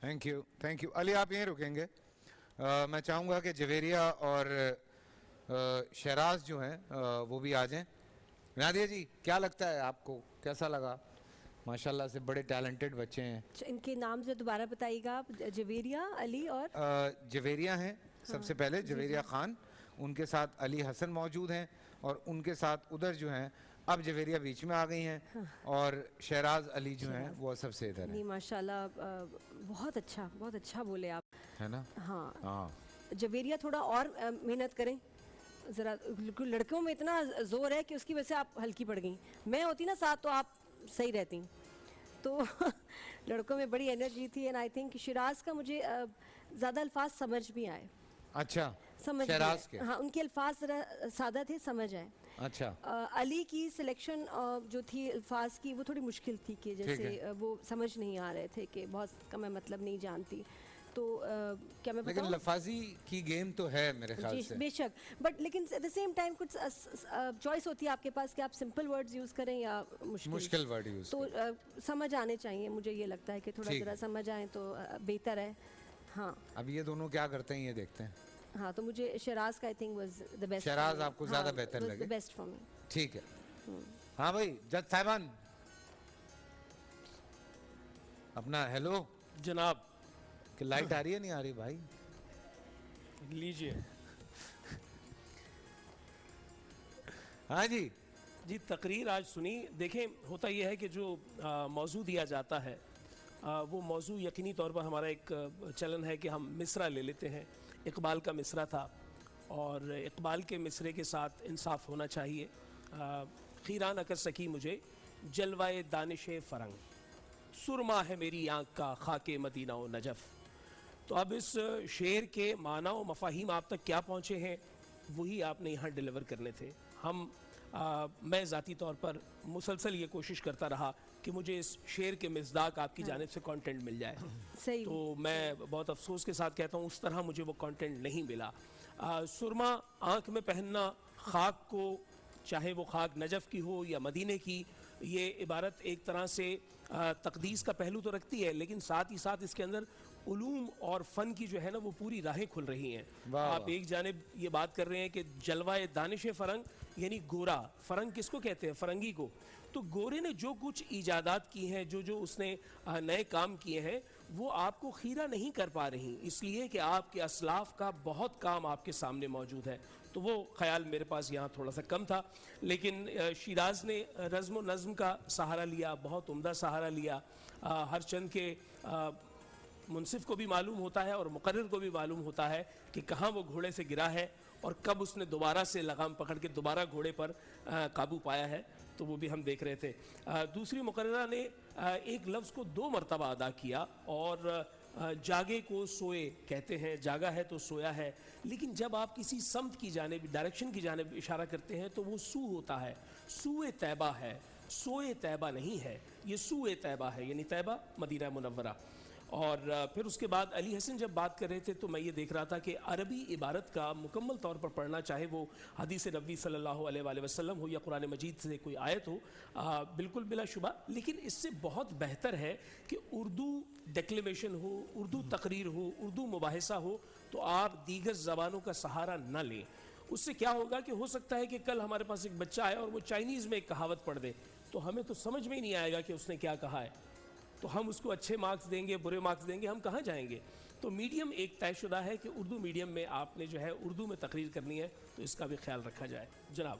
Thank you. علی آپ یہیں رکیں گے. میں چاہوں گا کہ جویریہ اور شہراز جو ہیں وہ بھی آ جائیں. نادیہ جی کیا لگتا ہے آپ کو, کیسا لگا؟ ماشاءاللہ سے بڑے ٹیلنٹڈ بچے ہیں. ان کے نام سے دوبارہ بتائیے گا آپ. جویریہ, علی اور جویریہ ہیں سب سے پہلے, جویریہ خان, ان کے ساتھ علی حسن موجود ہیں, اور ان کے ساتھ ادھر جو ہیں اب جویریہ بیچ میں آ گئی ہیں, اور شہراز علی جو ہیں وہ سب سے ادھر ہیں. نہیں ماشاءاللہ بہت اچھا بولے آپ, ہے نا؟ ہاں. جویریہ تھوڑا اور محنت کریں ذرا, لڑکوں میں اتنا زور ہے کہ اس کی وجہ سے آپ ہلکی پڑ گئیں. میں ہوتی نا ساتھ تو آپ صحیح رہتی. تو لڑکوں میں بڑی انرجی تھی. اینڈ آئی تھنک شیراز کا مجھے زیادہ الفاظ سمجھ بھی آئے. اچھا, سمجھ شہراز کے, ہاں ان کے الفاظ ذرا سادہ تھے, سمجھ آئے. اچھا. علی کی سلیکشن جو تھی الفاظ کی وہ تھوڑی مشکل تھی, کہ جیسے وہ سمجھ نہیں آ رہے تھے, کہ بہت کم مطلب نہیں جانتی. تو کیا میں بتاؤں, لیکن لفاظی کی گیم تو ہے میرے خیال سے. بے شک, بٹ لیکن ایٹ دا سیم ٹائم کچھ چوائس ہوتی ہے آپ کے پاس کہ آپ سمپل ورڈز یوز کریں یا مشکل ورڈ یوز تو سمجھ آنے چاہیے. مجھے یہ لگتا ہے کہ تھوڑا ذرا سمجھ آئیں تو بہتر ہے. ہاں اب یہ دونوں کیا کرتے ہیں یہ دیکھتے ہیں. ہاں تو مجھے شیراز کا I think was the best. Shiraz آپ کو زیادہ بہتر لگے. Best for me. ٹھیک ہے. ہاں بھائی جج صاحبان اپنا ہیلو جناب. کہ لائٹ آ رہی ہے نہیں آ رہی بھائی؟ لیجئے. ہاں جی. جی تقریر آج سنی. دیکھیں ہوتا یہ ہے کہ جو موضوع دیا جاتا ہے وہ موضوع یقینی طور پر ہمارا ایک چلن ہے کہ ہم مصرع لے لیتے ہیں. اقبال کا مصرع تھا اور اقبال کے مصرے کے ساتھ انصاف ہونا چاہیے. خیران اکر سکی مجھے جلوائے دانش فرنگ, سرما ہے میری آنکھ کا خاک مدینہ و نجف. تو اب اس شعر کے معنی و مفاہیم آپ تک کیا پہنچے ہیں وہی آپ نے یہاں ڈیلیور کرنے تھے. میں ذاتی طور پر مسلسل یہ کوشش کرتا رہا کہ مجھے اس شعر کے مصداق آپ کی جانب سے کانٹینٹ مل جائے. تو میں بہت افسوس کے ساتھ کہتا ہوں اس طرح مجھے وہ کانٹینٹ نہیں ملا. سرما آنکھ میں پہننا, خاک کو, چاہے وہ خاک نجف کی ہو یا مدینے کی, یہ عبارت ایک طرح سے تقدیس کا پہلو تو رکھتی ہے, لیکن ساتھ ہی ساتھ اس کے اندر علوم اور فن کی جو ہے نا وہ پوری راہیں کھل رہی ہیں. آپ ایک جانب یہ بات کر رہے ہیں کہ جلوائے دانش فرنگ, یعنی گورا. فرنگ کس کو کہتے ہیں؟ فرنگی کو. تو گورے نے جو کچھ ایجادات کی ہیں, جو اس نے نئے کام کیے ہیں, وہ آپ کو خیرہ نہیں کر پا رہی, اس لیے کہ آپ کے اسلاف کا بہت کام آپ کے سامنے موجود ہے. تو وہ خیال میرے پاس یہاں تھوڑا سا کم تھا. لیکن شیراز نے رزم و نظم کا سہارا لیا, بہت عمدہ سہارا لیا. ہر چند کے منصف کو بھی معلوم ہوتا ہے اور مقرر کو بھی معلوم ہوتا ہے کہ کہاں وہ گھوڑے سے گرا ہے اور کب اس نے دوبارہ سے لگام پکڑ کے دوبارہ گھوڑے پر قابو پایا ہے. تو وہ بھی ہم دیکھ رہے تھے. دوسری مقررہ نے ایک لفظ کو 2 مرتبہ ادا کیا, اور جاگے کو سوئے کہتے ہیں, جاگا ہے تو سویا ہے. لیکن جب آپ کسی سمت کی جانب, ڈائریکشن کی جانب اشارہ کرتے ہیں تو وہ سو ہوتا ہے. سوئے طیبہ ہے, سوئے طیبہ نہیں ہے, یہ سوئے طیبہ ہے, یعنی طیبہ مدینہ منورہ. اور پھر اس کے بعد علی حسن جب بات کر رہے تھے تو میں یہ دیکھ رہا تھا کہ عربی عبارت کا مکمل طور پر پڑھنا, چاہے وہ حدیث نبوی صلی اللہ علیہ وآلہ وسلم ہو یا قرآن مجید سے کوئی آیت ہو, بالکل بلا شبہ, لیکن اس سے بہت بہتر ہے کہ اردو ڈیکلیمیشن ہو, اردو تقریر ہو, اردو مباحثہ ہو, تو آپ دیگر زبانوں کا سہارا نہ لیں. اس سے کیا ہوگا کہ ہو سکتا ہے کہ کل ہمارے پاس ایک بچہ آئے اور وہ چائنیز میں ایک کہاوت پڑھ دے, تو ہمیں تو سمجھ میں ہی نہیں آئے گا کہ اس نے کیا کہا ہے. تو ہم اس کو اچھے مارکس دیں گے, برے مارکس دیں گے, ہم کہاں جائیں گے؟ تو میڈیم ایک طے شدہ ہے کہ اردو میڈیم میں آپ نے جو ہے اردو میں تقریر کرنی ہے, تو اس کا بھی خیال رکھا جائے. جناب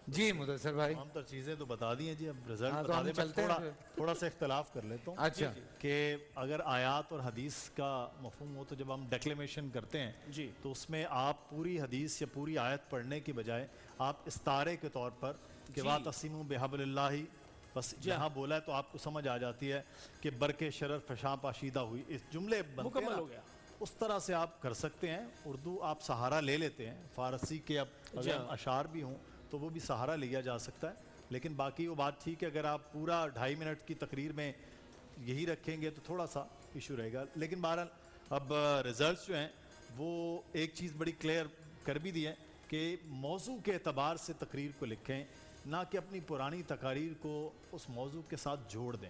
جی مدثر بھائی تمام تر چیزیں تو بتا دی ہیں جی, اب رزلٹ بتا دیں. میں تھوڑا سا اختلاف کر لیتا ہوں. اچھا. کہ اگر آیات اور حدیث کا مفہوم ہو تو جب ہم ڈیکلیمیشن کرتے ہیں جی تو اس میں آپ پوری حدیث یا پوری آیت پڑھنے کی بجائے آپ استعارے کے طور پر کہ وَاعْتَصِمُوا بِحَبْلِ اللَّهِ بس جہاں بولا ہے تو آپ کو سمجھ آ جاتی ہے کہ برکے شرر فشاں پاشیدہ ہوئی, اس جملے مکمل ہو گیا. اس طرح سے آپ کر سکتے ہیں. اردو آپ سہارا لے لیتے ہیں, فارسی کے اب اگر اشعار بھی ہوں تو وہ بھی سہارا لیا جا سکتا ہے. لیکن باقی وہ بات ٹھیک ہے, اگر آپ پورا 2.5 منٹ کی تقریر میں یہی رکھیں گے تو تھوڑا سا ایشو رہے گا. لیکن بہرحال اب ریزلٹس جو ہیں وہ ایک چیز بڑی کلیئر کر بھی دی ہے کہ موضوع کے اعتبار سے تقریر کو لکھیں, نہ کہ اپنی پرانی تقاریر کو اس موضوع کے ساتھ جوڑ دیں.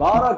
12